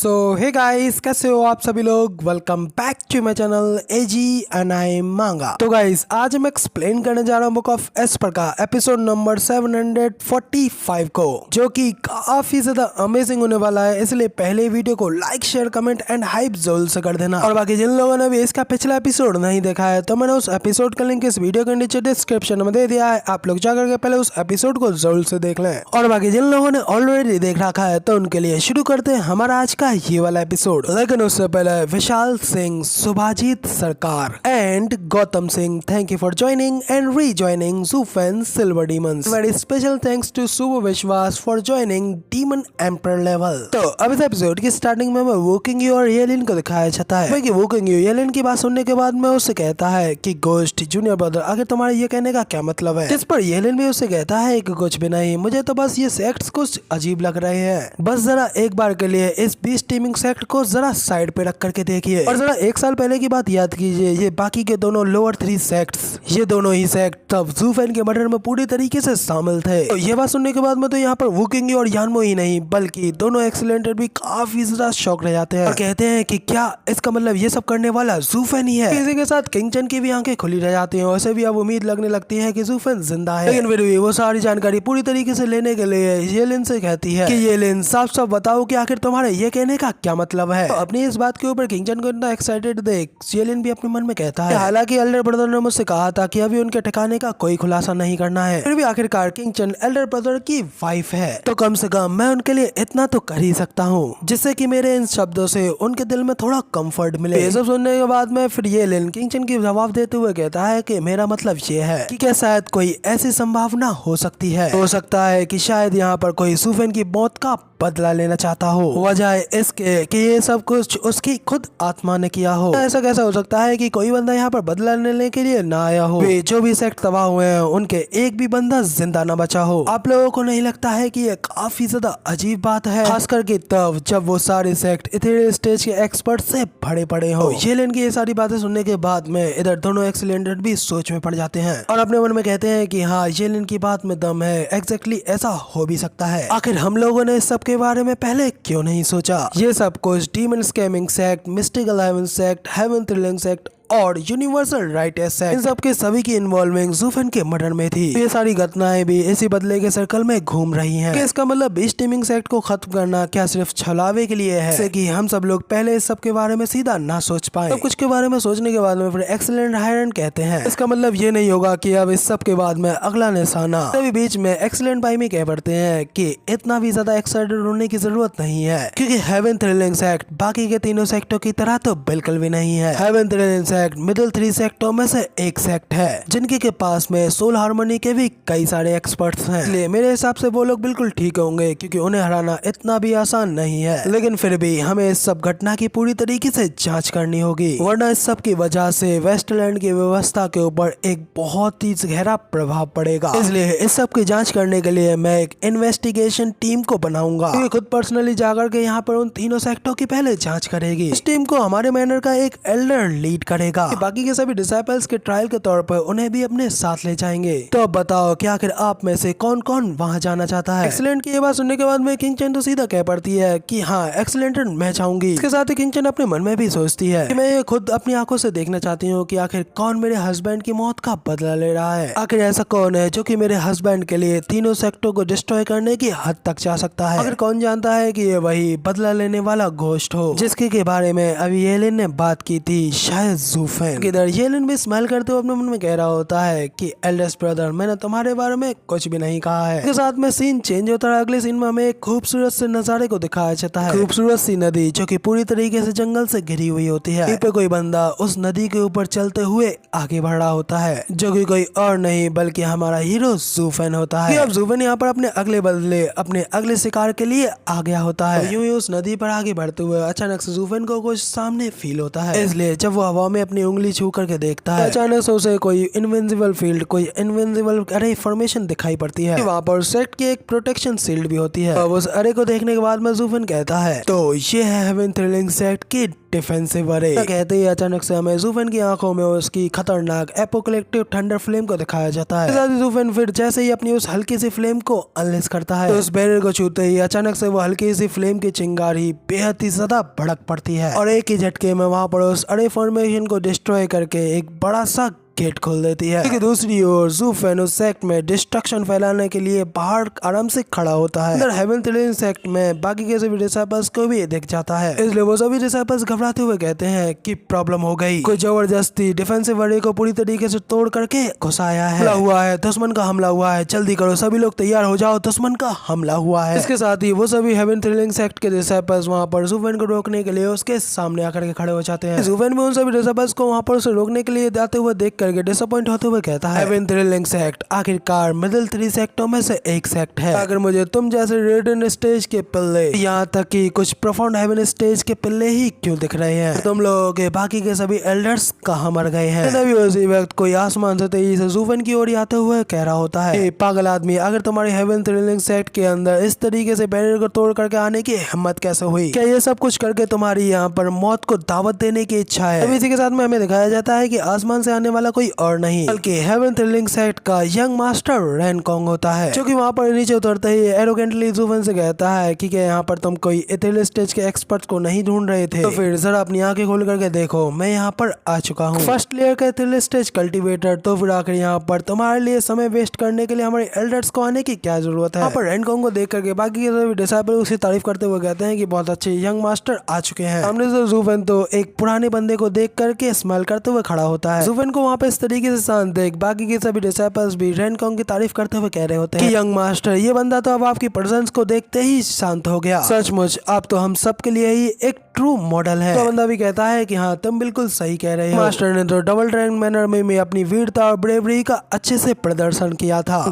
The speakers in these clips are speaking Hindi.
सो हे गाइस, कैसे हो आप सभी लोग। Welcome back to my channel AG and I manga. तो गाइस, आज मैं एक्सप्लेन करने जा रहा हूँ बुक ऑफ एस्पर का एपिसोड नंबर 745 को, जो कि काफी ज्यादा अमेजिंग होने वाला है। इसलिए पहले वीडियो को like, share, comment and hype जरूर से कर देना। और बाकी जिन लोगों ने भी इसका पिछला एपिसोड नहीं देखा है तो मैंने उस एपिसोड का लिंक इस वीडियो के नीचे डिस्क्रिप्शन में दे दिया है। आप लोग जाकर के पहले उस एपिसोड को जरूर से देख लें। और बाकी जिन लोगों ने ऑलरेडी देख रखा है तो उनके लिए शुरू करते हैं हमारा आज का ये वाला एपिसोड। लेकिन उससे पहले विशाल Singh, Subhajit Sarkar and Gautam Singh, thank you for joining and rejoining जूफेन silver demons. Very special thanks to Shubh Biswas for joining demon amber level. तो अब इस एपिसोड की स्टार्टिंग में वोकिंग यू और येलिन को दिखाया जाता है। वोकिंग यू येलिन की बात सुनने के बाद में उससे कहता है कि गोस्ट जूनियर ब्रदर, आखिर तुम्हारे ये कहने का क्या मतलब है। जिस पर येलिन भी उससे कहता है कि कुछ भी नहीं, मुझे तो बस ये सेक्ट्स कुछ अजीब लग रहे हैं। बस जरा एक बार के लिए इस बीस्ट टीमिंग सेक्ट को जरा साइड पे रख करके देखिए और जरा एक साल पहले की बात याद कीजिए। ये बाकी के दोनों लोअर 3 सेक्ट्स, ये दोनों ही सेक्ट तब जूफेन के मर्डर में पूरी तरीके से शामिल थे। तो ये बात सुनने के बाद में तो यहाँ पर वुकिंग और यानमो ही नहीं बल्कि दोनों एक्सीलेंटेड भी काफी ज्यादा शॉक रह जाते हैं और कहते हैं कि क्या इसका मतलब ये सब करने वाला जूफेन ही है। इसी के साथ किंगचन की भी आंखें खुली रह जाती हैं। वैसे भी अब उम्मीद लगने लगती है कि जूफेन जिंदा है, लेकिन फिर भी वो सारी जानकारी पूरी तरीके से लेने के लिए येलिन से कहती है कि येलिन साफ साफ बताओ कि आखिर तुम्हारे ये कहने का क्या मतलब है। तो अपनी इस बात के ऊपर किंगचन को इतना एक्साइटेड देख येलिन भी अपने मन में कहता है हालांकि एल्डर ब्रदर ने मुझसे कहा था कि अभी उनके ठिकाने का कोई खुलासा नहीं करना है, फिर भी आखिरकार किंगचन एल्डर ब्रदर की वाइफ है तो कम से कम मैं उनके लिए इतना तो कर ही सकता हूँ जिससे कि मेरे इन शब्दों से उनके दिल में थोड़ा कंफर्ट मिले। ये सब सुनने के बाद में फिर येलिन किंगचन की जवाब देते हुए कहता है कि मेरा मतलब ये है कि क्या शायद कोई ऐसी संभावना हो सकती है, हो सकता है कि शायद यहाँ पर कोई जूफेन की मौत का बदला लेना चाहता हो, वजह इसके कि ये सब कुछ उसकी खुद आत्मा ने किया हो। ऐसा कैसा हो सकता है कि कोई बंदा यहाँ पर बदला लेने के लिए ना आया हो। वे जो भी सेक्ट तबाह हुए हैं उनके एक भी बंदा जिंदा ना बचा हो। आप लोगों को नहीं लगता है कि ये काफी ज्यादा अजीब बात है, खास करके तब जब वो सारे सेक्ट इथेरियल स्टेज के एक्सपर्ट से भरे पड़े हो। येलिन की ये सारी बातें सुनने के बाद में इधर दोनों एक्सीलेंटेड भी सोच में पड़ जाते हैं और अपने मन में कहते हैं कि हाँ, येलिन की बात में दम है, एग्जैक्टली ऐसा हो भी सकता है। आखिर हम लोगों ने सब के बारे में पहले क्यों नहीं सोचा। ये सब कुछ demon scamming sect, mystical heaven sect, heaven thrilling sect और यूनिवर्सल राइटर्स सेक्ट, इन सब के सभी की इन्वॉल्विंग जूफेन के मर्डर में थी। ये सारी घटनाएं भी इसी बदले के सर्कल में घूम रही हैं। कि इसका मतलब बीस्ट टीमिंग सेक्ट को खत्म करना क्या सिर्फ छलावे के लिए है, जैसे कि हम सब लोग पहले इस सब के बारे में सीधा ना सोच पाए। तो कुछ के बारे में सोचने के बाद में फिर एक्सीलेंट हायरन कहते हैं इसका मतलब ये नहीं होगा कि अब इस सब के बाद में अगला निशाना। तभी बीच में एक्सीलेंट भाई में कह पड़ते हैं कि इतना भी ज्यादा एक्साइटेड होने की जरूरत नहीं है, क्योंकि हेवन थ्रिलिंग सेक्ट बाकी के तीनों सेक्टों की तरह तो बिल्कुल भी नहीं है। हेवन थ्रिलिंग मिडिल 3 सेक्टों में से एक सेक्ट है जिनके के पास में सोल हार्मनी के भी कई सारे एक्सपर्ट्स हैं। इसलिए मेरे हिसाब से वो लोग बिल्कुल ठीक होंगे, क्योंकि उन्हें हराना इतना भी आसान नहीं है। लेकिन फिर भी हमें इस सब घटना की पूरी तरीके से जांच करनी होगी, वरना इस सब की वजह से वेस्टलैंड की व्यवस्था के ऊपर एक बहुत ही गहरा प्रभाव पड़ेगा। इसलिए इस सब की जाँच करने के लिए मैं एक इन्वेस्टिगेशन टीम को बनाऊंगा, खुद पर्सनली जाकर के यहाँ पर उन तीनों सेक्टों की पहले जाँच करेगी। इस टीम को हमारे मैनर का एक एल्डर लीड करेगा, बाकी के सभी डिसाइपल्स के ट्रायल के तौर पर उन्हें भी अपने साथ ले जाएंगे। तो अब बताओ कि आखिर आप में से कौन कौन वहां जाना चाहता है। एक्सीलेंट की ये बात सुनने के बाद में किंगचन तो सीधा कह पड़ती है कि हाँ, एक्सीलेंट मैं चाहूंगी। इसके साथ ही किंगचन अपने मन में भी सोचती है कि मैं ये खुद अपनी आंखों से देखना चाहती हूँ कि आखिर कौन मेरे हस्बैंड की मौत का बदला ले रहा है। आखिर ऐसा कौन है जो कि मेरे हस्बैंड के लिए तीनों सेक्टों को डिस्ट्रॉय करने की हद तक जा सकता है। अगर कौन जानता है कि ये वही बदला लेने वाला घोस्ट हो जिसके के बारे में अभी येलिन ने बात की थी, शायद जूफेन। इधर येलिन भी स्माइल करते हुए अपने मन में कह रहा होता है कि एल्डेस्ट ब्रदर, मैंने तुम्हारे बारे में कुछ भी नहीं कहा है। इसके साथ में सीन चेंज होता है। अगले सीन में हमें एक खूबसूरत से नजारे को दिखाया जाता है। खूबसूरत सी नदी जो कि पूरी तरीके से जंगल से घिरी हुई होती है। पे कोई बंदा उस नदी के ऊपर चलते हुए आगे बढ़ रहा होता है, जो कि कोई और नहीं बल्कि हमारा हीरो जूफेन होता है। अब जूफेन यहाँ पर अपने अगले बदले, अपने अगले शिकार के लिए आ गया होता है। यूं ही उस नदी पर आगे बढ़ते हुए अचानक से जूफेन को कुछ सामने फील होता है। इसलिए जब वो हवा में अपनी उंगली छू करके देखता है, अचानक से उसे कोई इनविजिबल फील्ड, कोई इनविजिबल अरे फॉर्मेशन दिखाई पड़ती है। वहाँ पर सेक्ट की एक प्रोटेक्शन शील्ड भी होती है। अब उस अरे को देखने के बाद में जूफेन कहता है तो ये है हेवन थ्रिलिंग सेक्ट की डिफेंसिव अरे। कहते ही अचानक से हमें ज़ूफेन की आंखों में उसकी खतरनाक एपोकलिप्टिक थंडर फ्लेम को दिखाया जाता है। ज़ूफेन फिर जैसे ही अपनी उस हल्की सी फ्लेम को अनलेस करता है तो उस बैरियर को छूते ही अचानक से वो हल्की सी फ्लेम की चिंगारी बेहद ही ज्यादा भड़क पड़ती है और एक ही झटके में वहां पर उस अरे फॉर्मेशन को डिस्ट्रॉय करके एक बड़ा सा गेट खोल देती है। लेकिन दूसरी ओर ज़ूफेन उस सेक्ट में डिस्ट्रक्शन फैलाने के लिए बाहर आराम से खड़ा होता है। अंदर हेवन थ्रिलिंग सेक्ट में बाकी के सभी डिसाइपल्स को भी दिख जाता है, इसलिए वो सभी डिसाइपल्स घबराते हुए कहते हैं कि प्रॉब्लम हो गई, कोई जबरदस्ती डिफेंसिव अरे को पूरी तरीके से तोड़ करके घुसाया है, हमला हुआ है, दुश्मन का हमला हुआ है, जल्दी करो सभी लोग तैयार हो जाओ, दुश्मन का हमला हुआ है। इसके साथ ही वो सभी हेवन थ्रिलिंग सेक्ट के डिसाइपल्स वहाँ पर ज़ूफेन को रोकने के लिए उसके सामने आकर के खड़े हो जाते हैं। ज़ूफेन भी उन सभी डिसाइपल्स को वहाँ पर उसे रोकने के लिए जाते हुए देख करके डिसअपॉइंट होते हुए कहता है, हेवन थ्रिलिंग सेक्ट आखिरकार मिडिल 3 सेक्टों में से एक सेक्ट है। अगर मुझे तुम जैसे रेडियन स्टेज के पिल्ले, यहाँ तक कि कुछ प्रोफाउंड हेवन स्टेज के पिल्ले ही क्यों दिख रहे हैं, तुम लोगों के बाकी के सभी एल्डर्स कहाँ मर गए हैं। तभी उसी वक्त कोई आसमान से तेजी से ज़ूफेन की ओर आते हुए कह रहा होता है, पागल आदमी, अगर तुम्हारी हेवन थ्रिलिंग सेक्ट के अंदर इस तरीके से बैरियर को तोड़ करके आने की हिम्मत कैसे हुई? क्या ये सब कुछ करके तुम्हारी यहाँ पर मौत को दावत देने की इच्छा है? तभी इसी के साथ में हमें दिखाया जाता है कि आसमान से आने वाला कोई और नहीं बल्कि हेवन थ्रिलिंग सेक्ट का यंग मास्टर रेनकोंग होता है, जो कि वहाँ पर नीचे उतरते ही एरोगेंटली ज़ूफेन से कहता है कि क्या यहाँ पर तुम कोई इथेरियल स्टेज के एक्सपर्ट को नहीं ढूंढ रहे थे? तो फिर जरा अपनी आंखें खोल करके देखो, मैं यहाँ पर आ चुका हूँ, फर्स्ट लेयर का इथेरियल स्टेज कल्टीवेटर। तो फिर आकर यहाँ पर तुम्हारे लिए समय वेस्ट करने के लिए हमारे एल्डर्स को आने की क्या जरूरत है? यहाँ पर रेनकोंग को देख करके बाकी के सभी डिसाइपल उसकी तारीफ करते हुए कहते हैं कि बहुत अच्छे यंग मास्टर आ चुके हैं। सामने से ज़ूफेन तो एक पुराने बंदे को देख करके स्माइल करते हुए खड़ा होता है। ज़ूफेन को वहाँ पे इस तरीके से शांत देख बाकी के सभी डिसाइपल्स भी रेनकोंग की तारीफ करते हुए कह रहे होते हैं कि यंग मास्टर, ये बंदा तो अब आपकी प्रेजेंस को देखते ही शांत हो गया, सचमुच आप तो हम सब के लिए ही एक ट्रू मॉडल है। तो बंदा भी कहता है कि हाँ तुम बिल्कुल सही कह रहे हो, मास्टर ने तो डबल ड्रैगन मैनर में अपनी वीरता और ब्रेवरी का अच्छे से प्रदर्शन किया था,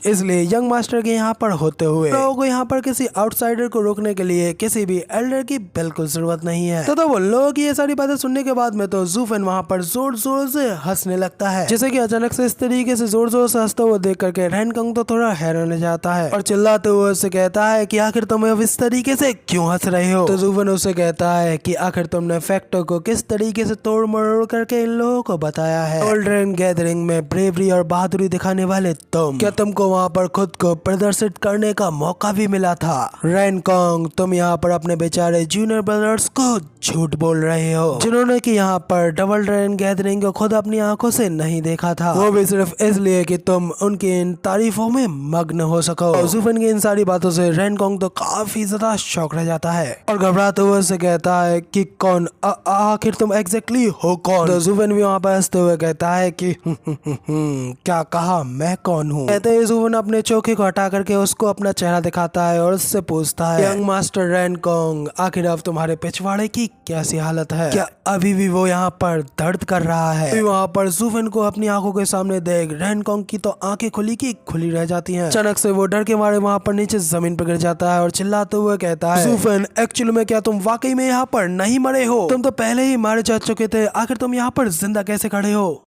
इसलिए यंग मास्टर के यहाँ पर होते हुए लोगों को यहाँ पर किसी आउटसाइडर को रोकने के लिए किसी भी एल्डर की बिल्कुल जरूरत नहीं है। तो वो लोगों की ये सारी बातें सुनने के बाद में तो ज़ूफेन वहाँ पर जोर जोर से हंसने लगता है, जैसे कि अचानक से इस तरीके से जोर जोर से हंसते हुए देख करके रेनकोंग तो थोड़ा हैरान हो जाता है और चिल्लाते हुए उससे कहता है कि आखिर तुम अब इस तरीके से क्यों हंस रहे हो? तो ज़ूफेन उससे कहता है कि आखिर तुमने फैक्टो को किस तरीके से तोड़ मरोड़ करके इन लोगों को बताया है। गोल्डन गैदरिंग में ब्रेवरी और बहादुरी दिखाने वाले तुम, क्या तुमको वहाँ पर खुद को प्रदर्शित करने का मौका भी मिला था? रेनकोंग, तुम यहाँ पर अपने बेचारे जूनियर ब्रदर्स को झूठ बोल रहे हो, जिन्होंने कि यहाँ पर डबल ड्रैगन गैदरिंग को खुद अपनी आंखों से नहीं देखा था, वो भी सिर्फ इसलिए कि तुम उनकी इन तारीफों में मग्न हो सको। ज़ूफेन की इन सारी बातों से रेनकोंग तो काफी ज्यादा शॉक रह जाता है और घबराते हुए से कहता है कि कौन, आखिर तुम एग्जैक्टली हो कौन? तो ज़ूफेन भी वहाँ पर हंसते हुए कहता है कि क्या कहा, मैं कौन हूँ? कहते ही ज़ूफेन अपने चोखे को हटा करके उसको अपना चेहरा दिखाता है और उससे पूछता है, यंग मास्टर रेनकोंग, आखिर अब तुम्हारे पिछवाड़े की कैसी हालत है? क्या अभी भी वो यहाँ पर दर्द कर रहा है? तो वहाँ पर ज़ूफेन को अपनी आंखों के सामने देख रेनकोंग की तो आंखें खुली की खुली रह जाती हैं। अचानक से वो डर के मारे वहाँ पर नीचे जमीन पर गिर जाता है और चिल्लाते हुए कहता है, ज़ूफेन, एक्चुअली में क्या तुम वाकई में यहाँ पर नहीं मरे हो? तुम तो पहले ही मारे जा चुके थे, आखिर तुम यहाँ पर जिंदा कैसे खड़े हो?